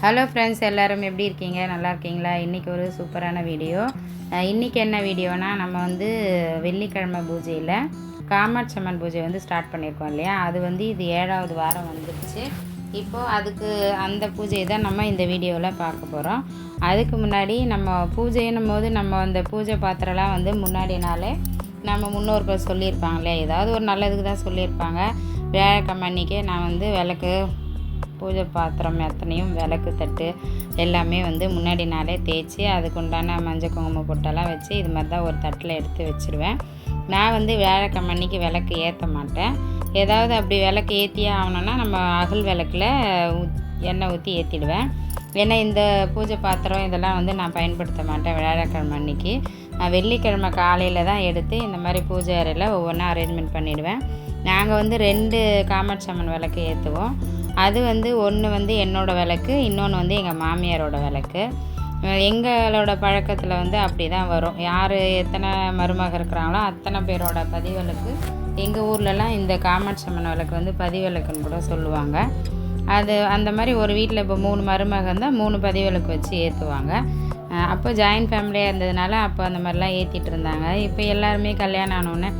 Hello friends, எல்லோரும் எப்படி இருக்கீங்க? நல்லா இருக்கீங்களா? இன்றைக்கி ஒரு சூப்பரான வீடியோ. இன்றைக்கி என்ன வீடியோனா, நம்ம வந்து வெள்ளிக்கிழமை பூஜையில் காமாட்சி அம்மன் பூஜை வந்து ஸ்டார்ட் பண்ணியிருக்கோம் இல்லையா? அது வந்து இது 7வது வாரம் வந்துடுச்சு. இப்போது அதுக்கு அந்த பூஜையை தான் நம்ம இந்த வீடியோவில் பார்க்க போகிறோம். அதுக்கு முன்னாடி நம்ம பூஜைன்னும் போது நம்ம அந்த பூஜை பாத்திரம்லாம் வந்து முன்னாடி நாளே நம்ம முன்னோர்கள் சொல்லியிருப்பாங்களே, ஏதாவது ஒரு நல்லதுக்கு தான் சொல்லியிருப்பாங்க. வியாழக்கிழமை அன்றைக்கே நான் வந்து விளக்கு பூஜை பாத்திரம் எத்தனையும் விளக்கு தட்டு எல்லாமே வந்து முன்னாடி நாளே தேய்ச்சி அதுக்கு உண்டான மஞ்சள் குங்குமம் பொட்டெல்லாம் வச்சு இது மாதிரி தான் ஒரு தட்டில் எடுத்து வச்சுருவேன். நான் வந்து வியாழக்கிழமை அன்றைக்கி விளக்கு ஏற்ற மாட்டேன். ஏதாவது அப்படி விளக்கு ஏற்றியே ஆகணுன்னா நம்ம அகல் விளக்கில் எண்ணெய் ஊற்றி ஏற்றிடுவேன். ஏன்னா இந்த பூஜை பாத்திரம் இதெல்லாம் வந்து நான் பயன்படுத்த மாட்டேன் வியாழக்கிழமை அன்றைக்கி. நான் வெள்ளிக்கிழமை காலையில் தான் எடுத்து இந்த மாதிரி பூஜை அறையில் ஒவ்வொன்றா அரேஞ்ச்மெண்ட் பண்ணிவிடுவேன். நாங்கள் வந்து 2 காமாட்சி அம்மன் விளக்கு ஏற்றுவோம். அது வந்து ஒன்று வந்து என்னோடய விளக்கு, இன்னொன்று வந்து எங்கள் மாமியாரோட விளக்கு. எங்களோட பழக்கத்தில் வந்து அப்படி தான் வரும். யார் எத்தனை மருமக இருக்கிறாங்களோ அத்தனை பேரோட பதிவிளக்கு எங்கள் ஊர்லலாம் இந்த காமாட்சி அம்மன் விளக்கு வந்து பதிவிளக்குன்னு கூட சொல்லுவாங்க. அது அந்த மாதிரி ஒரு வீட்டில் இப்போ 3 மருமக இருந்தால் 3 பதிவிளக்கு வச்சு ஏற்றுவாங்க. அப்போ ஜாயின்ட் ஃபேமிலியாக இருந்ததுனால அப்போ அந்த மாதிரிலாம் ஏற்றிட்டு இருந்தாங்க. இப்போ எல்லாருமே கல்யாணம் ஆனோடனே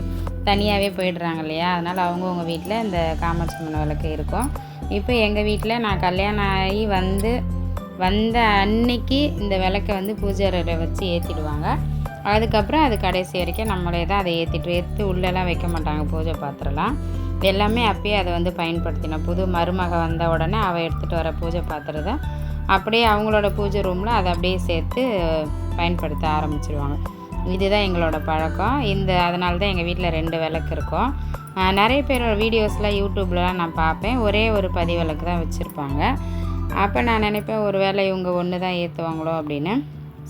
தனியாகவே போயிடுறாங்க இல்லையா? அதனால் அவங்கவுங்க வீட்டில் இந்த காமாட்சி அம்மன் விளக்கு இருக்கும். இப்போ எங்கள் வீட்டில் நான் கல்யாணம் ஆகி வந்த அன்னைக்கு இந்த விளக்கை வந்து பூஜை அறையில் வச்சு ஏற்றிடுவாங்க. அதுக்கப்புறம் அது கடைசி வரைக்கும் நம்மளே தான் அதை எடுத்து உள்ளெல்லாம் வைக்க மாட்டாங்க. பூஜை பாத்திரம்லாம் எல்லாமே அப்பயே அதை வந்து பயன்படுத்தினோம். புது மருமக வந்த உடனே அவள் எடுத்துகிட்டு வர பூஜை பாத்திரத்தை அப்படியே அவங்களோட பூஜை ரூமில் அதை அப்படியே சேர்த்து பயன்படுத்த ஆரம்பிச்சிடுவாங்க. இதுதான் எங்களோட பழக்கம். அதனால தான் எங்கள் வீட்டில் 2 விளக்கு இருக்கும். நிறைய பேரோட வீடியோஸ்லாம் யூடியூப்லலாம் நான் பார்ப்பேன். ஒரே ஒரு பதிவிளக்கு தான் வச்சுருப்பாங்க. அப்போ நான் நினைப்பேன் ஒரு வேளை இவங்க ஒன்று தான் ஏற்றுவாங்களோ அப்படின்னு.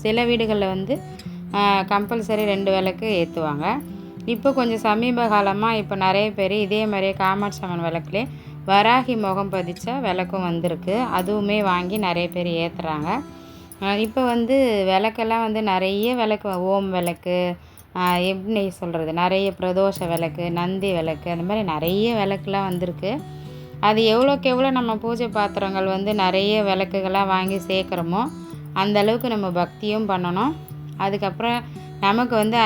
சில வீடுகளில் வந்து கம்பல்சரி 2 விளக்கு ஏற்றுவாங்க. இப்போ கொஞ்சம் சமீப காலமாக இப்போ நிறைய பேர் இதே மாதிரியே காமாட்சி அம்மன் விளக்குலேயே வராகி முகம் பதிச்ச விளக்கும் வந்திருக்கு. அதுவுமே வாங்கி நிறைய பேர் ஏற்றுறாங்க. இப்போ வந்து விளக்கெல்லாம் வந்து நிறைய விளக்கு, ஓம் விளக்கு, எப்படி சொல்கிறது, நிறைய பிரதோஷ விளக்கு, நந்தி விளக்கு, அந்த மாதிரி நிறைய விளக்குலாம் வந்திருக்கு. அது எவ்வளோக்கு எவ்வளோ நம்ம பூஜை பாத்திரங்கள் வந்து நிறைய விளக்குகளாக வாங்கி சேர்க்குறோமோ அந்தளவுக்கு நம்ம பக்தியும் பண்ணணும். அதுக்கப்புறம் நமக்கு வந்து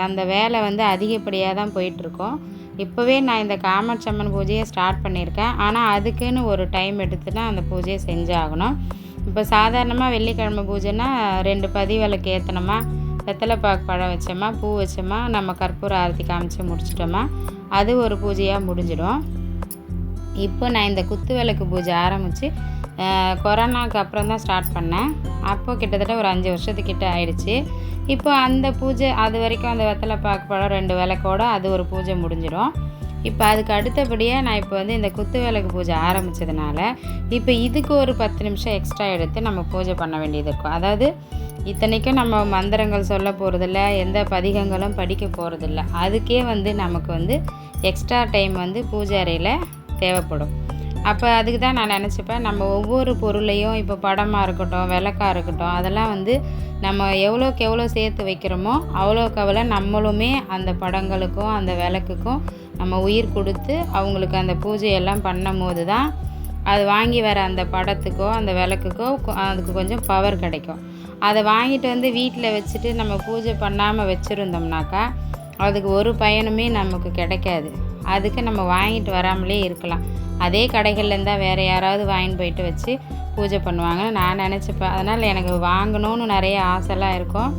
அந்த வேலை வந்து அதிகப்படியாக தான் போயிட்டுருக்கோம். இப்போவே நான் இந்த காமாட்சி அம்மன் பூஜையை ஸ்டார்ட் பண்ணியிருக்கேன். ஆனால் அதுக்குன்னு ஒரு டைம் எடுத்து தான் அந்த பூஜையை செஞ்சாகணும். இப்போ சாதாரணமாக வெள்ளிக்கிழமை பூஜைன்னா 2 பதிவிளக்கு ஏற்றினோமா, வெத்தலைப்பாக்கு பழம் வச்சோமா, பூ வச்சோமா, நம்ம கற்பூர ஆரத்தி காமிச்சு முடிச்சிட்டோமா, அது ஒரு பூஜையாக முடிஞ்சிடும். இப்போ நான் இந்த குத்து விளக்கு பூஜை ஆரம்பித்து கொரோனாவுக்கு அப்புறம் தான் ஸ்டார்ட் பண்ணேன். அப்போது கிட்டத்தட்ட ஒரு 5 வருஷத்துக்கிட்ட ஆயிடுச்சு. இப்போ அந்த பூஜை அது வரைக்கும் அந்த வெத்தலைப்பாக்கு பழம் 2 விளக்கோடு அது ஒரு பூஜை முடிஞ்சிடும். இப்போ அதுக்கு அடுத்தபடியாக நான் இப்போ வந்து இந்த குத்து விளக்கு பூஜை ஆரம்பித்ததுனால இப்போ இதுக்கு ஒரு 10 நிமிஷம் எக்ஸ்ட்ரா எடுத்து நம்ம பூஜை பண்ண வேண்டியது இருக்கும். அதாவது இத்தனைக்கும் நம்ம மந்திரங்கள் சொல்ல போகிறதில்ல, எந்த பதிகங்களும் படிக்க போகிறதில்ல. அதுக்கே வந்து நமக்கு வந்து எக்ஸ்ட்ரா டைம் வந்து பூஜை அறையில் தேவைப்படும். அப்போ அதுக்கு தான் நான் நினச்சிப்பேன், நம்ம ஒவ்வொரு பொருளையும் இப்போ படமாக இருக்கட்டும், விளக்காக இருக்கட்டும், அதெல்லாம் வந்து நம்ம எவ்வளோக்கு எவ்வளோ சேர்த்து வைக்கிறோமோ அவ்வளோக்கு அவ்வளோ நம்மளுமே அந்த படங்களுக்கும் அந்த விளக்குக்கும் நம்ம உயிர் கொடுத்து அவங்களுக்கு அந்த பூஜையெல்லாம் பண்ணும் போது தான் அது வாங்கி வர அந்த படத்துக்கோ அந்த விளக்குக்கோ அதுக்கு கொஞ்சம் பவர் கிடைக்கும். அதை வாங்கிட்டு வந்து வீட்டில் வச்சுட்டு நம்ம பூஜை பண்ணாமல் வச்சுருந்தோம்னாக்கா அதுக்கு ஒரு பயனுமே நமக்கு கிடைக்காது. அதுக்கு நம்ம வாங்கிட்டு வராமலே இருக்கலாம். அதே கடைகள்லேருந்து தான் வேறு யாராவது வாங்கிட்டு போயிட்டு வச்சு பூஜை பண்ணுவாங்கன்னு நான் நினச்சிப்பேன். அதனால் எனக்கு வாங்கணும்னு நிறைய ஆசைலாம் இருக்கும்.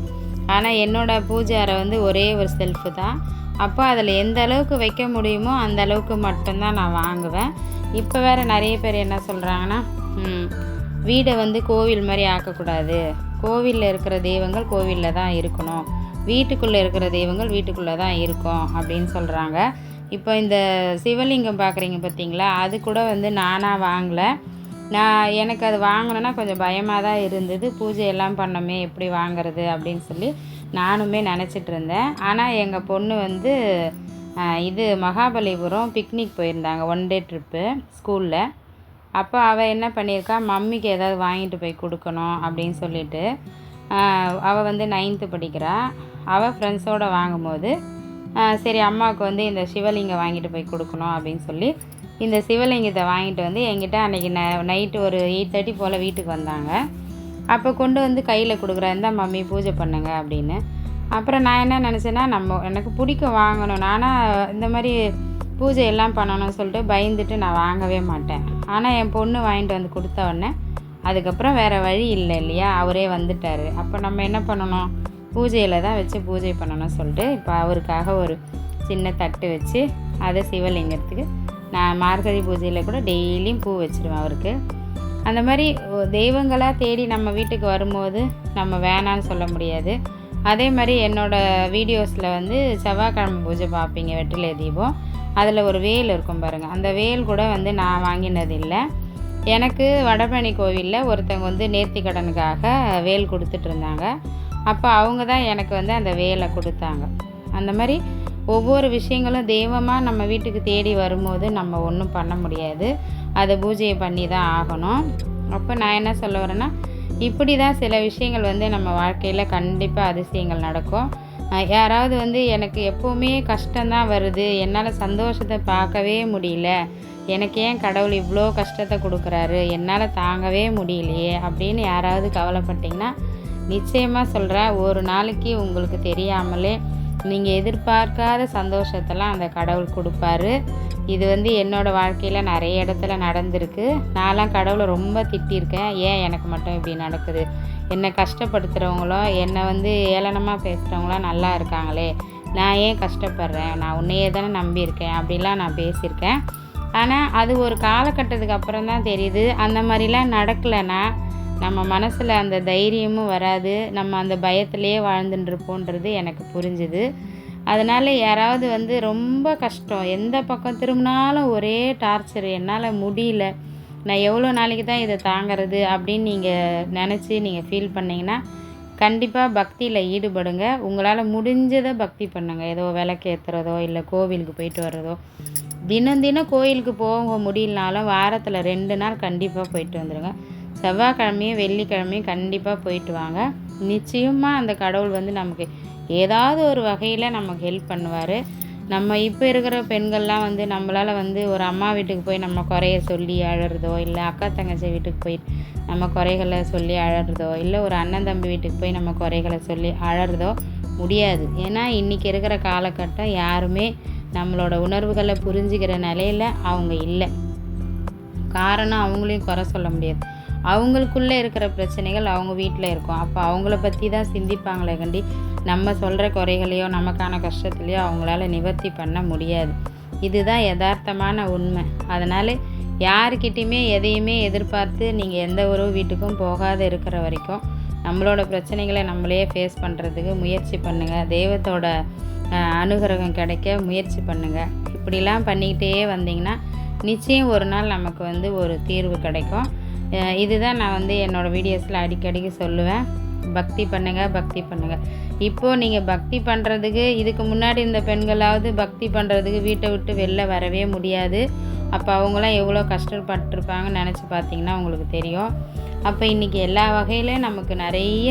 ஆனால் என்னோடய பூஜை அறை வந்து ஒரே ஒரு செல்ஃபு தான். அப்போ அதில் எந்த அளவுக்கு வைக்க முடியுமோ அந்த அளவுக்கு மட்டும்தான் நான் வாங்குவேன். இப்போ வேறு நிறைய பேர் என்ன சொல்கிறாங்கன்னா, வீடை வந்து கோவில் மாதிரி ஆக்கக்கூடாது, கோவிலில் இருக்கிற தெய்வங்கள் கோவிலில் தான் இருக்கணும், வீட்டுக்குள்ளே இருக்கிற தெய்வங்கள் வீட்டுக்குள்ளே தான் இருக்கும் அப்படின்னு சொல்கிறாங்க. இப்போ இந்த சிவலிங்கம் பார்க்குறீங்க பார்த்தீங்களா, அது கூட வந்து நானாக வாங்கலை. எனக்கு அது வாங்கணுன்னா கொஞ்சம் பயமாக தான் இருந்தது. பூஜையெல்லாம் பண்ணோமே எப்படி வாங்கிறது அப்படின்னு சொல்லி நானுமே நினச்சிட்டு இருந்தேன். ஆனால் எங்கள் பொண்ணு வந்து இது மகாபலிபுரம் பிக்னிக் போயிருந்தாங்க, 1 டே ட்ரிப்பு ஸ்கூலில். அப்போ அவள் என்ன பண்ணியிருக்கா, மம்மிக்கு ஏதாவது வாங்கிட்டு போய் கொடுக்கணும் அப்படின்னு சொல்லிட்டு அவள் வந்து 9th படிக்கிறா. அவள் ஃப்ரெண்ட்ஸோடு வாங்கும்போது சரி அம்மாவுக்கு வந்து இந்த சிவலிங்கம் வாங்கிட்டு போய் கொடுக்கணும் அப்படின்னு சொல்லி இந்த சிவலிங்கத்தை வாங்கிட்டு வந்து என்கிட்ட அன்றைக்கி நைட்டு ஒரு 8:30 போல் வீட்டுக்கு வந்தாங்க. அப்போ கொண்டு வந்து கையில் கொடுக்குறேன், இந்த மம்மி பூஜை பண்ணுங்க அப்படின்னு. அப்புறம் நான் என்ன நினச்சேன்னா, எனக்கு பிடிக்கும் வாங்கணும், நானாக இந்த மாதிரி பூஜை எல்லாம் பண்ணணும்னு சொல்லிட்டு பயந்துட்டு நான் வாங்கவே மாட்டேன். ஆனால் என் பொண்ணு வாங்கிட்டு வந்து கொடுத்த உடனே அதுக்கப்புறம் வேறு வழி இல்லை இல்லையா, அவரே வந்துட்டார். அப்போ நம்ம என்ன பண்ணணும், பூஜையில் தான் வச்சு பூஜை பண்ணணும்னு சொல்லிட்டு இப்போ அவருக்காக ஒரு சின்ன தட்டு வச்சு அதை சிவலிங்கத்துக்கு நான் மார்கழி பூஜையில் கூட டெய்லியும் பூ வச்சுருவேன் அவருக்கு. அந்த மாதிரி தெய்வங்களாக தேடி நம்ம வீட்டுக்கு வரும்போது நம்ம வேணான்னு சொல்ல முடியாது. அதே மாதிரி என்னோடய வீடியோஸில் வந்து செவ்வாய்க்கிழமை பூஜை பார்ப்பீங்க, வெற்றிலை தீபம், அதில் ஒரு வேல் இருக்கும் பாருங்கள். அந்த வேல் கூட வந்து நான் வாங்கினது இல்லை. எனக்கு வடபழனி கோவிலில் ஒருத்தவங்க வந்து நேர்த்திக்கடனுக்காக வேல் கொடுத்துட்ருந்தாங்க. அப்போ அவங்க தான் எனக்கு வந்து அந்த வேலை கொடுத்தாங்க. அந்த மாதிரி ஒவ்வொரு விஷயங்களும் தெய்வமாக நம்ம வீட்டுக்கு தேடி வரும்போது நம்ம ஒன்றும் பண்ண முடியாது, அதை பூஜையை பண்ணி தான் ஆகணும். அப்போ நான் என்ன சொல்ல வரேன்னா, இப்படி தான் சில விஷயங்கள் வந்து நம்ம வாழ்க்கையில் கண்டிப்பாக அதிசயங்கள் நடக்கும். யாராவது வந்து எனக்கு எப்போவுமே கஷ்டம்தான் வருது, என்னால் சந்தோஷத்தை பார்க்கவே முடியல, எனக்கு ஏன் கடவுள் இவ்வளோ கஷ்டத்தை கொடுக்குறாரு, என்னால் தாங்கவே முடியலையே அப்படின்னு யாராவது கவலைப்பட்டிங்கன்னா, நிச்சயமாக சொல்கிறேன், ஒரு நாளைக்கு உங்களுக்கு தெரியாமலே நீங்கள் எதிர்பார்க்காத சந்தோஷத்தெல்லாம் அந்த கடவுள் கொடுப்பாரு. இது வந்து என்னோடய வாழ்க்கையில் நிறைய இடத்துல நடந்திருக்கு. நான்லாம் கடவுளை ரொம்ப திட்டியிருக்கேன், ஏன் எனக்கு மட்டும் இப்படி நடக்குது, என்னை கஷ்டப்படுத்துகிறவங்களோ என்னை வந்து ஏளனமாக பேசுகிறவங்களோ நல்லா இருக்காங்களே, நான் ஏன் கஷ்டப்படுறேன், நான் உன்னையே தானே நம்பியிருக்கேன் அப்படிலாம் நான் பேசியிருக்கேன். ஆனால் அது ஒரு காலகட்டத்துக்கு அப்புறம் தான் தெரியுது, அந்த மாதிரிலாம் நடக்கலைன்னா நம்ம மனசில் அந்த தைரியமும் வராது, நம்ம அந்த பயத்திலே வாழ்ந்துட்டுருப்போன்றது எனக்கு புரிஞ்சுது. அதனால் யாராவது வந்து ரொம்ப கஷ்டம், எந்த பக்கம் திரும்பினாலும் ஒரே டார்ச்சர், என்னால் முடியல, நான் எவ்வளோ நாளைக்கு தான் இதை தாங்கிறது அப்படின்னு நீங்கள் நினச்சி நீங்கள் ஃபீல் பண்ணிங்கன்னா கண்டிப்பாக பக்தியில் ஈடுபடுங்க. உங்களால் முடிஞ்சதை பக்தி பண்ணுங்கள். ஏதோ விளக்கேற்றுறதோ இல்லை கோவிலுக்கு போயிட்டு வர்றதோ. தினம் தினம் கோயிலுக்கு போக முடியலனாலும் வாரத்தில் 2 நாள் கண்டிப்பாக போயிட்டு வந்துடுங்க. செவ்வாய்க்கிழமையும் வெள்ளிக்கிழமையும் கண்டிப்பாக போயிட்டு வாங்க. நிச்சயமாக அந்த கடவுள் வந்து நமக்கு ஏதாவது ஒரு வகையில் நமக்கு ஹெல்ப் பண்ணுவார். நம்ம இப்போ இருக்கிற பெண்கள்லாம் வந்து நம்மளால் வந்து ஒரு அம்மா வீட்டுக்கு போய் நம்ம குறைய சொல்லி அழறதோ, இல்லை அக்கா தங்கச்சி வீட்டுக்கு போய் நம்ம குறைகளை சொல்லி அழறதோ, இல்லை ஒரு அண்ணன் தம்பி வீட்டுக்கு போய் நம்ம குறைகளை சொல்லி அழறதோ முடியாது. ஏன்னா இன்றைக்கி இருக்கிற காலகட்டம் யாருமே நம்மளோட உணர்வுகளை புரிஞ்சுக்கிற நிலையில் அவங்க இல்லை. காரணம் அவங்களையும் குறை சொல்ல முடியாது, அவங்களுக்குள்ளே இருக்கிற பிரச்சனைகள் அவங்க வீட்டில் இருக்கும். அப்போ அவங்கள பற்றி தான் சிந்திப்பாங்களே கண்டி நம்ம சொல்கிற குறைகளையோ நமக்கான கஷ்டத்துலையோ அவங்களால நிவர்த்தி பண்ண முடியாது. இதுதான் யதார்த்தமான உண்மை. அதனால் யாருக்கிட்டையுமே எதையுமே எதிர்பார்த்து நீங்கள் எந்த ஒரு வீட்டுக்கும் போகாத இருக்கிற வரைக்கும் நம்மளோட பிரச்சனைகளை நம்மளே ஃபேஸ் பண்ணுறதுக்கு முயற்சி பண்ணுங்கள். தெய்வத்தோட அனுகிரகம் கிடைக்க முயற்சி பண்ணுங்கள். இப்படிலாம் பண்ணிக்கிட்டே வந்தீங்கன்னா நிச்சயம் ஒரு நாள் நமக்கு வந்து ஒரு தீர்வு கிடைக்கும். இதுதான் நான் வந்து என்னோடய வீடியோஸில் அடிக்கடிக்கு சொல்லுவேன், பக்தி பண்ணுங்கள், பக்தி பண்ணுங்கள். இப்போது நீங்கள் பக்தி பண்ணுறதுக்கு, இதுக்கு முன்னாடி இந்த பெண்களாவது பக்தி பண்ணுறதுக்கு வீட்டை விட்டு வெளில வரவே முடியாது. அப்போ அவங்களாம் எவ்வளோ கஷ்டப்பட்டுருப்பாங்கன்னு நினச்சி பார்த்தீங்கன்னா உங்களுக்கு தெரியும். அப்போ இன்றைக்கி எல்லா வகையிலையும் நமக்கு நிறைய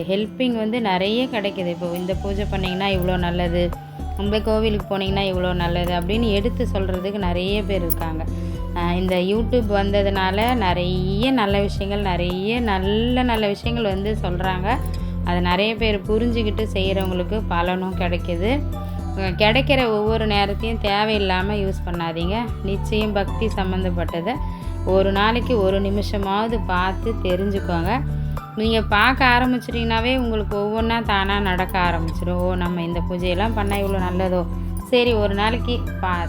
ஹெல்ப்பிங் வந்து நிறைய கிடைக்கிது. இப்போ இந்த பூஜை பண்ணிங்கன்னா இவ்வளோ நல்லது, இந்த கோவிலுக்கு போனீங்கன்னா இவ்வளோ நல்லது அப்படின்னு எடுத்து சொல்கிறதுக்கு நிறைய பேர் இருக்காங்க. இந்த யூடியூப் வந்ததுனால நிறைய நல்ல விஷயங்கள், நிறைய நல்ல விஷயங்கள் வந்து சொல்கிறாங்க. அதை நிறைய பேர் புரிஞ்சுக்கிட்டு செய்கிறவங்களுக்கு பலனும் கிடைக்கிது. கிடைக்கிற ஒவ்வொரு நேரத்தையும் தேவையில்லாமல் யூஸ் பண்ணாதீங்க. நிச்சயம் பக்தி சம்மந்தப்பட்டதை ஒரு நாளைக்கு ஒரு நிமிஷமாவது பார்த்து தெரிஞ்சுக்கோங்க. நீங்கள் பார்க்க ஆரம்பிச்சிட்டிங்கனாவே உங்களுக்கு ஒவ்வொன்றா தானாக நடக்க ஆரம்பிச்சிடும். ஓ, நம்ம இந்த பூஜையெல்லாம் பண்ணால் இவ்வளோ நல்லதோ, சரி ஒரு நாளைக்கு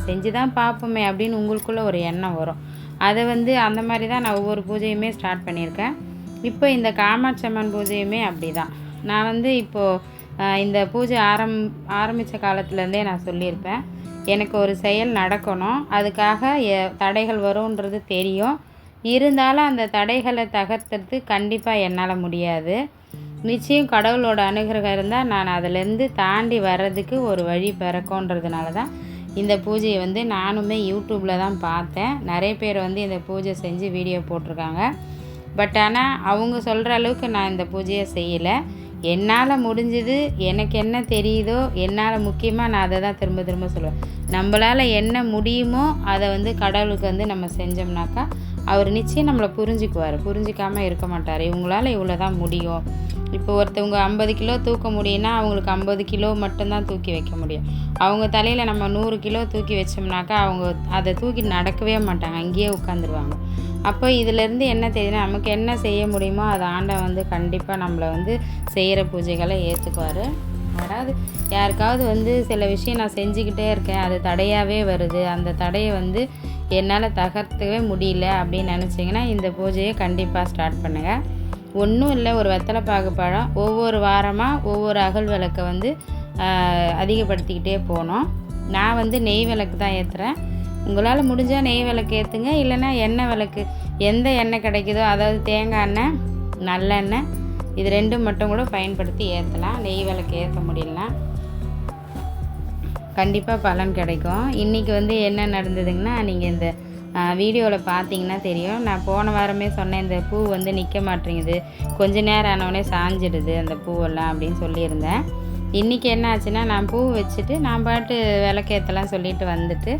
செஞ்சு தான் பார்ப்போமே அப்படின்னு உங்களுக்குள்ளே ஒரு எண்ணம் வரும். அதை வந்து அந்த மாதிரி தான் நான் ஒவ்வொரு பூஜையுமே ஸ்டார்ட் பண்ணியிருக்கேன். இப்போ இந்த காமாட்சி அம்மன் பூஜையுமே அப்படி தான். நான் வந்து இப்போது இந்த பூஜை ஆரம்பித்த காலத்துலேருந்தே நான் சொல்லியிருப்பேன், எனக்கு ஒரு செயல் நடக்கணும், அதுக்காக தடைகள் வரும்ன்றது தெரியும். இருந்தாலும் அந்த தடைகளை தகர்த்துறது கண்டிப்பாக என்னால் முடியாது. நிச்சயம் கடவுளோட அனுகிரகம் இருந்தால் நான் அதிலேருந்து தாண்டி வர்றதுக்கு ஒரு வழி பிறக்கும்ன்றதுனால தான் இந்த பூஜையை வந்து நானுமே யூடியூப்பில் தான் பார்த்தேன். நிறைய பேர் வந்து இந்த பூஜை செஞ்சு வீடியோ போட்டிருக்காங்க. பட் ஆனால் அவங்க சொல்கிற அளவுக்கு நான் இந்த பூஜையை செய்யலை. என்னால் முடிஞ்சது, எனக்கு என்ன தெரியுதோ, என்னால் முக்கியமாக நான் அதை தான் திரும்ப திரும்ப சொல்லுவேன். நம்மளால் என்ன முடியுமோ அதை வந்து கடவுளுக்கு வந்து நம்ம செஞ்சோம்னாக்கா அவர் நிச்சயம் நம்மளை புரிஞ்சுக்குவார். புரிஞ்சிக்காமல் இருக்க மாட்டார். இவங்களால இவ்வளோ தான் முடியும். இப்போ ஒருத்தவங்க 50 கிலோ தூக்க முடியும்னா அவங்களுக்கு 50 கிலோ மட்டும்தான் தூக்கி வைக்க முடியும். அவங்க தலையில் நம்ம 100 கிலோ தூக்கி வச்சோம்னாக்கா அவங்க அதை தூக்கி நடக்கவே மாட்டாங்க, அங்கேயே உட்காந்துருவாங்க. அப்போ இதிலேருந்து என்ன தெரியுதுன்னா, நமக்கு என்ன செய்ய முடியுமோ அதை ஆண்டவன் வந்து கண்டிப்பாக நம்மளை வந்து செய்கிற பூஜைகளை ஏற்றுக்குவார். அதாவது யாருக்காவது வந்து சில விஷயம் நான் செஞ்சுக்கிட்டே இருக்கேன், அது தடையாகவே வருது, அந்த தடையை வந்து என்னால் தகர்த்தவே முடியல அப்படின்னு நினச்சிங்கன்னா இந்த பூஜையை கண்டிப்பாக ஸ்டார்ட் பண்ணுங்கள். ஒன்றும் இல்லை, ஒரு வெத்தலை பாக்கு பழம் ஒவ்வொரு வாரமாக ஒவ்வொரு அகல் விளக்கை வந்து அதிகப்படுத்திக்கிட்டே போனோம். நான் வந்து நெய் விளக்கு தான் ஏற்றுறேன். உங்களால் முடிஞ்சால் நெய் விளக்கு ஏற்றுங்க, இல்லைன்னா எண்ணெய் விளக்கு, எந்த எண்ணெய் கிடைக்குதோ, அதாவது தேங்காய் எண்ணெய், நல்லெண்ணெய், இது ரெண்டும் மட்டும் கூட பயன்படுத்தி ஏற்றலாம். நெய் விளக்கு ஏற்ற முடியலனா கண்டிப்பாக பலன் கிடைக்கும். இன்றைக்கி வந்து என்ன நடந்ததுங்கன்னா, நீங்கள் இந்த வீடியோவில் பார்த்தீங்கன்னா தெரியும். நான் போன வாரமே சொன்னேன், இந்த பூ வந்து நிற்க மாட்டேங்குது, கொஞ்ச நேரம் ஆனவுடனே சாஞ்சிடுது அந்த பூவெல்லாம் அப்படின்னு சொல்லியிருந்தேன். இன்றைக்கி என்ன ஆச்சுன்னா, நான் பூ வச்சுட்டு நான் பாட்டு விளக்கேற்றலாம் சொல்லிட்டு வந்துட்டு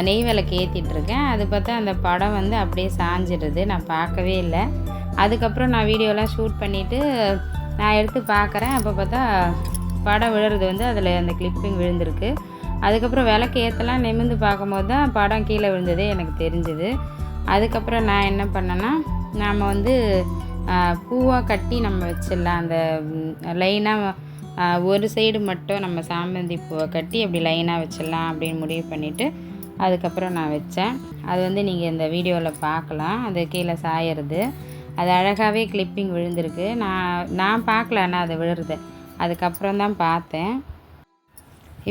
நெய் விளக்கு ஏற்றிட்டுருக்கேன். அது பார்த்தா அந்த படம் வந்து அப்படியே சாஞ்சிடுது. நான் பார்க்கவே இல்லை. அதுக்கப்புறம் நான் வீடியோலாம் ஷூட் பண்ணிவிட்டு நான் எடுத்து பார்க்குறேன். அப்போ பார்த்தா படம் விழுறது வந்து அதில் அந்த கிளிப்பிங் விழுந்திருக்கு. அதுக்கப்புறம் விளக்கு ஏற்றலாம் நிமிர்ந்து பார்க்கும்போது தான் படம் கீழே விழுந்ததே எனக்கு தெரிஞ்சுது. அதுக்கப்புறம் நான் என்ன பண்ணேன்னா, நாம் வந்து பூவாக கட்டி நம்ம வச்சிடலாம். அந்த லைனாக ஒரு சைடு மட்டும் நம்ம சாமந்தி பூவை கட்டி அப்படி லைனாக வச்சிடலாம் அப்படின்னு முடிவு பண்ணிவிட்டு அதுக்கப்புறம் நான் வச்சேன். அது வந்து நீங்கள் இந்த வீடியோவில் பார்க்கலாம். அது கீழே சாயறது, அது அழகாகவே கிளிப்பிங் விழுந்திருக்கு. நான் பார்க்கல, ஆனால் அது விழுறது அதுக்கப்புறம் தான் பார்த்தேன்.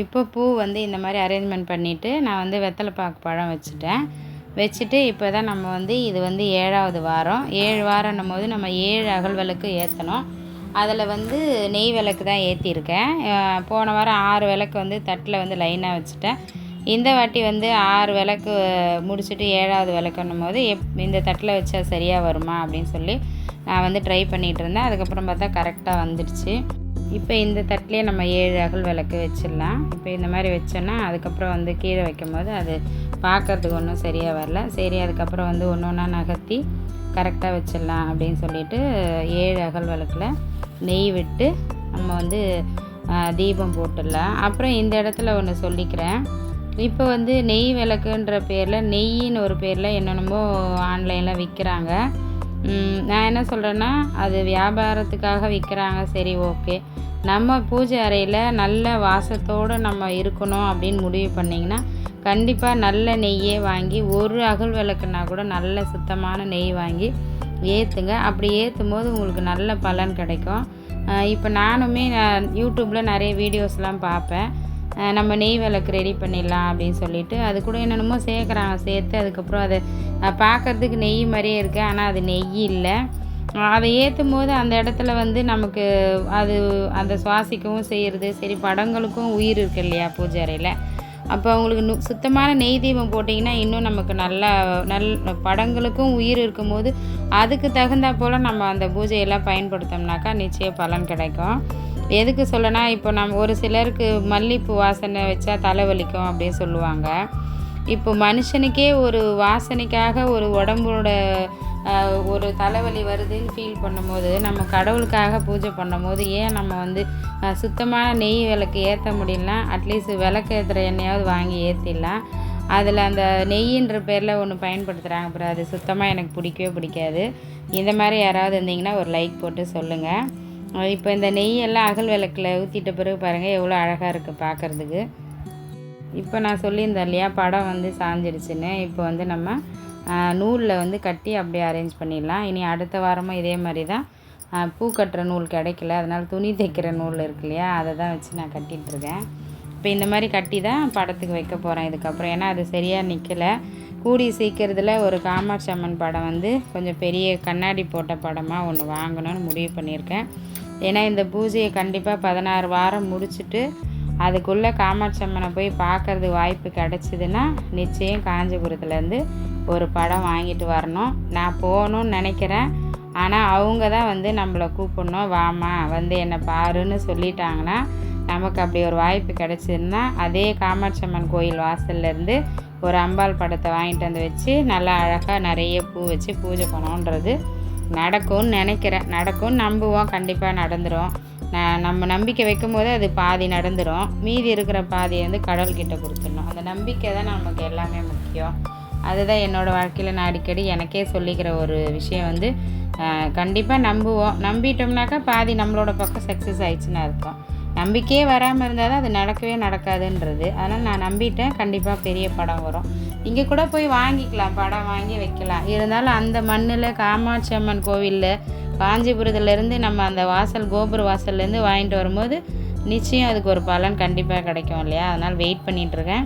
இப்போ பூ வந்து இந்த மாதிரி அரேஞ்ச்மெண்ட் பண்ணிவிட்டு நான் வந்து வெத்தலை பாக்கு பழம் வச்சுட்டு இப்போ தான் நம்ம வந்து இது வந்து 7வது வாரம். 7 வாரம்னும் போது நம்ம 7 அகல் விளக்கு ஏற்றணும். அதில் வந்து நெய் விளக்கு தான் ஏற்றிருக்கேன். போன வாரம் 6 விளக்கு வந்து தட்டில் வந்து லைனாக வச்சுட்டேன். இந்த வாட்டி வந்து 6 விளக்கு முடிச்சுட்டு 7வது விளக்குன்னும் போது இந்த தட்டில் வச்சா சரியாக வருமா அப்படின்னு சொல்லி நான் வந்து ட்ரை பண்ணிகிட்டு இருந்தேன். அதுக்கப்புறம் பார்த்தா கரெக்டாக வந்துடுச்சு. இப்போ இந்த தட்டிலே நம்ம 7 அகல் விளக்கு வச்சிடலாம். இப்போ இந்த மாதிரி வச்சோன்னா அதுக்கப்புறம் வந்து கீழே வைக்கும் போது அது பார்க்குறதுக்கு ஒன்றும் சரியாக வரல. சரி, அதுக்கப்புறம் வந்து ஒன்று ஒன்றா நகர்த்தி கரெக்டாக வச்சிடலாம் அப்படின்னு சொல்லிட்டு 7 அகல் விளக்கில் நெய் விட்டு நம்ம வந்து தீபம் போட்டுடலாம். அப்புறம் இந்த இடத்துல ஒன்று சொல்லிக்கிறேன். இப்போ வந்து நெய் விளக்குன்ற பேரில், நெய்யின்னு ஒரு பேரில் என்னென்னமோ ஆன்லைனில் விற்கிறாங்க. நான் என்ன சொல்கிறேன்னா, அது வியாபாரத்துக்காக விற்கிறாங்க, சரி ஓகே. நம்ம பூஜை அறையில் நல்ல வாசத்தோடு நம்ம இருக்கணும் அப்படின்னு முடிவு பண்ணிங்கன்னா கண்டிப்பாக நல்ல நெய்யே வாங்கி, ஒரு அகல் விளக்குனா கூட நல்ல சுத்தமான நெய் வாங்கி ஏற்றுங்க. அப்படி ஏற்றும் போது உங்களுக்கு நல்ல பலன் கிடைக்கும். இப்போ நானுமே யூடியூப்பில் நிறைய வீடியோஸ்லாம் பார்ப்பேன். நம்ம நெய் விளக்கு ரெடி பண்ணிடலாம் அப்படின்னு சொல்லிட்டு அது கூட என்னென்னமோ சேர்க்குறாங்க. சேர்த்து அதுக்கப்புறம் அதை பார்க்குறதுக்கு நெய் மாதிரியே இருக்குது, ஆனால் அது நெய் இல்லை. அதை ஏற்றும் போது அந்த இடத்துல வந்து நமக்கு அது அந்த சுவாசிக்கவும் செய்கிறது. சரி, படங்களுக்கும் உயிர் இருக்கு இல்லையா பூஜை அறையில். அப்போ அவங்களுக்கு சுத்தமான நெய் தீபம் போட்டிங்கன்னா இன்னும் நமக்கு நல்ல படங்களுக்கும் உயிர் இருக்கும்போது அதுக்கு தகுந்தா போல் நம்ம அந்த பூஜையெல்லாம் பயன்படுத்தோம்னாக்கா நிச்சயம் பலன் கிடைக்கும். எதுக்கு சொல்லனா, இப்போ நம்ம ஒரு சிலருக்கு மல்லிகைப்பூ வாசனை வச்சா தலைவலிக்கும் அப்படின்னு சொல்லுவாங்க. இப்போ மனுஷனுக்கே ஒரு வாசனைக்காக ஒரு உடம்போட ஒரு தலைவலி வருதுன்னு ஃபீல் பண்ணும்போது நம்ம கடவுளுக்காக பூஜை பண்ணும்போது ஏன் நம்ம வந்து சுத்தமான நெய் விளக்கு ஏற்ற முடியலனா அட்லீஸ்ட் விளக்கு ஏற்றுற எண்ணெயாவது வாங்கி ஏற்றிடலாம். அதில் அந்த நெய்யின்ற பேரில் ஒன்று பயன்படுத்துகிறாங்க, அப்புறம் அது சுத்தமாக எனக்கு பிடிக்கவே பிடிக்காது. இந்த மாதிரி யாராவது இருந்தீங்கன்னா ஒரு லைக் போட்டு சொல்லுங்கள். இப்போ இந்த நெய்யெல்லாம் அகல் விளக்கில் ஊற்றிட்ட பிறகு பாருங்கள் எவ்வளோ அழகாக இருக்குது பார்க்குறதுக்கு. இப்போ நான் சொல்லியிருந்தேன் இல்லையா படம் வந்து சாஞ்சிடுச்சுன்னு. இப்போ வந்து நம்ம நூலில் வந்து கட்டி அப்படியே அரேஞ்ச் பண்ணிடலாம். இனி அடுத்த வாரமும் இதே மாதிரி தான். பூ கட்டுற நூல் கிடைக்கல, அதனால் துணி தைக்கிற நூல் இருக்கு இல்லையா, அதை தான் வச்சு நான் கட்டிகிட்ருக்கேன். இப்போ இந்த மாதிரி கட்டி தான் படத்துக்கு வைக்க போகிறேன் இதுக்கப்புறம். ஏன்னா அது சரியாக நிற்கலை. கூடி சீக்கிரத்தில் ஒரு காமாட்சி அம்மன் படம் வந்து கொஞ்சம் பெரிய கண்ணாடி போட்ட படமாக ஒன்று வாங்கணும்னு முடிவு பண்ணியிருக்கேன். ஏன்னா இந்த பூஜையை கண்டிப்பாக 16 வாரம் முடிச்சுட்டு அதுக்குள்ளே காமாட்சி அம்மனை போய் பார்க்குறதுக்கு வாய்ப்பு கிடச்சிதுன்னா நிச்சயம் காஞ்சிபுரத்துலேருந்து ஒரு படம் வாங்கிட்டு வரணும். நான் போகணுன்னு நினைக்கிறேன். ஆனால் அவங்க தான் வந்து நம்மளை கூப்பிடணும், வாமா வந்து என்னை பாருன்னு சொல்லிட்டாங்கன்னா நமக்கு அப்படி ஒரு வாய்ப்பு கிடச்சிதுன்னா அதே காமாட்சி அம்மன் கோயில் வாசல்லேருந்து ஒரு அம்பாள் படத்தை வாங்கிட்டு வந்து வச்சு நல்லா அழகாக நிறைய பூ வச்சு பூஜை பண்ணோன்றது நடக்கும்னு நினைக்கிறேன். நடக்கும்னு நம்புவோம், கண்டிப்பாக நடந்துடும். நம்ம நம்பிக்கை வைக்கும் போது அது பாதி நடந்துடும். மீதி இருக்கிற பாதியை வந்து கடவுள்கிட்ட கொடுத்துடணும். அந்த நம்பிக்கை தான் நமக்கு எல்லாமே முக்கியம். அதுதான் என்னோடய வாழ்க்கையில் நான் அடிக்கடி எனக்கே சொல்லிக்கிற ஒரு விஷயம் வந்து கண்டிப்பாக நம்புவோம். நம்பிட்டோம்னாக்கா பாதி நம்மளோட பக்கம் சக்ஸஸ் ஆயிடுச்சுன்னு அர்த்தம். நம்பிக்கையே வராமல் இருந்தால் தான் அது நடக்கவே நடக்காதுன்றது. அதனால் நான் நம்பிட்டேன், கண்டிப்பாக பெரிய படம் வரும். இங்கே கூட போய் வாங்கிக்கலாம், படம் வாங்கி வைக்கலாம். இருந்தாலும் அந்த மண்ணில் காமாட்சி அம்மன் கோவிலில் காஞ்சிபுரத்துலேருந்து நம்ம அந்த வாசல் கோபுர வாசல்லேருந்து வாங்கிட்டு வரும்போது நிச்சயம் அதுக்கு ஒரு பலன் கண்டிப்பாக கிடைக்கும் இல்லையா? அதனால் வெயிட் பண்ணிகிட்ருக்கேன்.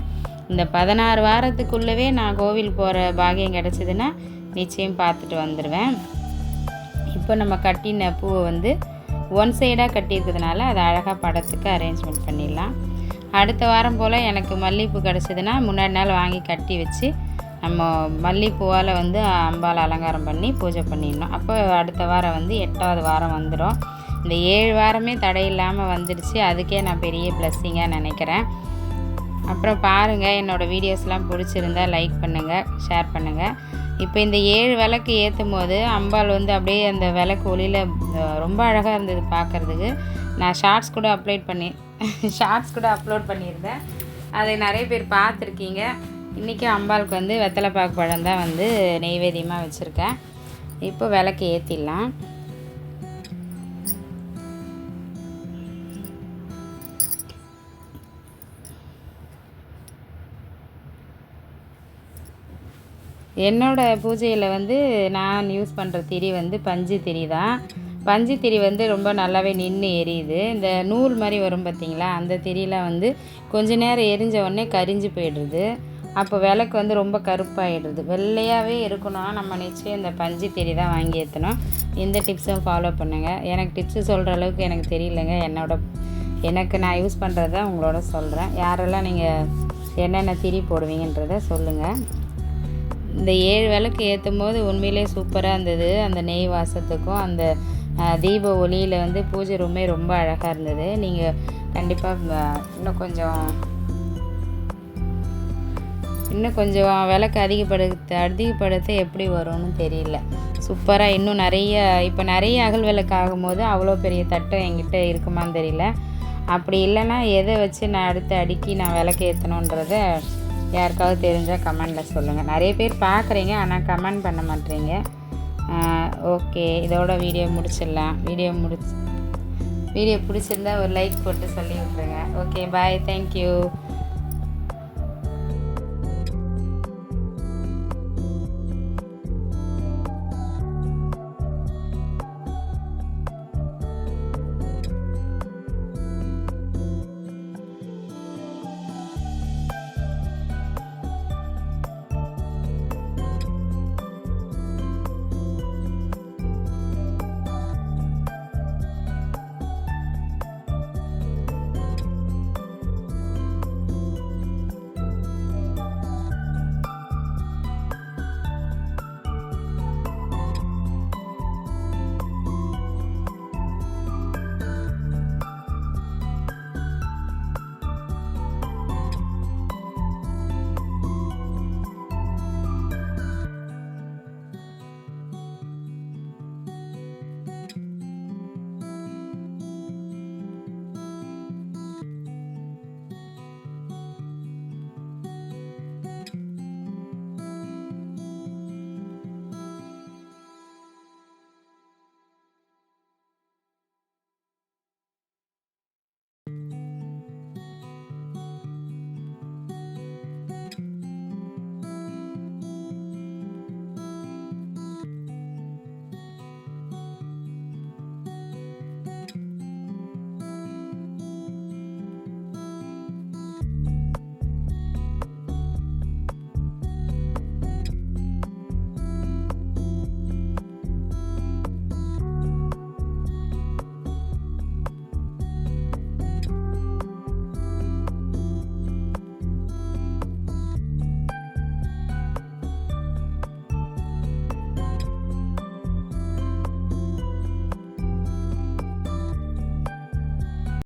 இந்த 16 வாரத்துக்குள்ளவே நான் கோவில் போகிற பாக்கியம் கிடச்சிதுன்னா நிச்சயம் பார்த்துட்டு வந்துடுவேன். இப்போ நம்ம கட்டின பூவை வந்து ஒன் சைடாக கட்டியிருக்கிறதுனால அதை அழகாக படத்துக்கு அரேஞ்ச்மெண்ட் பண்ணிடலாம். அடுத்த வாரம் போல் எனக்கு மல்லிகைப்பூ கிடச்சிதுன்னா முன்னாடி நாள் வாங்கி கட்டி வச்சு நம்ம மல்லிகைப்பூவால் வந்து அம்பாள் அலங்காரம் பண்ணி பூஜை பண்ணிடணும். அப்போ அடுத்த வாரம் வந்து 8வது வாரம் வந்துடும். இந்த 7 வாரமே தடையில்லாமல் வந்துடுச்சு. அதுக்கே நான் பெரிய பிளஸ்ஸிங்காக நினைக்கிறேன். அப்புறம் பாருங்கள், என்னோடய வீடியோஸ்லாம் பிடிச்சிருந்தா லைக் பண்ணுங்கள், ஷேர் பண்ணுங்கள். இப்போ இந்த 7 விளக்கு ஏற்றும் போது அம்பாள் வந்து அப்படியே அந்த விளக்கு ஒளியில் ரொம்ப அழகாக இருந்தது பார்க்குறதுக்கு. நான் ஷார்ட்ஸ் கூட அப்லோட் பண்ணியிருந்தேன். அதை நிறைய பேர் பார்த்துருக்கீங்க. இன்றைக்கி அம்பாளுக்கு வந்து வெத்தலைப்பாக்கு பழம் தான் வந்து நெய்வேத்தியமாக வச்சுருக்கேன். இப்போ விளக்கு ஏற்றிடலாம். என்னோடய பூஜையில் வந்து நான் யூஸ் பண்ணுற திரி வந்து பஞ்சு திரி தான். பஞ்சு திரி வந்து ரொம்ப நல்லாவே நின்று எரியுது. இந்த நூல் மாதிரி வரும் பார்த்திங்களா, அந்த திரியில் வந்து கொஞ்ச நேரம் எரிஞ்ச உடனே கரிஞ்சு போயிடுறது. அப்போ விளக்கு வந்து ரொம்ப கருப்பாகிடுது. வெள்ளையாகவே இருக்கணும். நம்ம நிச்சயம் இந்த பஞ்சு திரி தான் வாங்கி ஏற்றணும். இந்த டிப்ஸும் ஃபாலோ பண்ணுங்கள். எனக்கு டிப்ஸு சொல்கிற அளவுக்கு எனக்கு தெரியலைங்க. எனக்கு நான் யூஸ் பண்ணுறது தான் உங்களோட சொல்கிறேன். யாரெல்லாம் நீங்கள் என்னென்ன திரி போடுவீங்கன்றதை சொல்லுங்கள். இந்த 7 விளக்கு ஏற்றும் போது உண்மையிலே சூப்பராக இருந்தது. அந்த நெய் வாசத்துக்கும் அந்த தீப ஒளியில் வந்து பூஜை ரூமே ரொம்ப அழகாக இருந்தது. நீங்கள் கண்டிப்பாக இன்னும் கொஞ்சம் விளக்கு அதிகப்படுத்த எப்படி வரும்னு தெரியல. சூப்பராக இன்னும் இப்போ நிறைய அகல் விளக்கு ஆகும்போது அவ்வளோ பெரிய தட்டம் என்கிட்ட இருக்குமான்னு தெரியல. அப்படி இல்லைன்னா எதை வச்சு நான் அடுத்து அடுக்கி நான் விளக்கு ஏற்றணுன்றத யாருக்காவது தெரிஞ்சால் கமெண்டில் சொல்லுங்கள். நிறைய பேர் பார்க்குறீங்க, ஆனால் கமெண்ட் பண்ண மாட்டேறீங்க. ஓகே, இதோட வீடியோ முடிச்சிடலாம். வீடியோ பிடிச்சிருந்தா ஒரு லைக் போட்டு சொல்லி விட்ருங்க. ஓகே, பாய், தேங்க்யூ.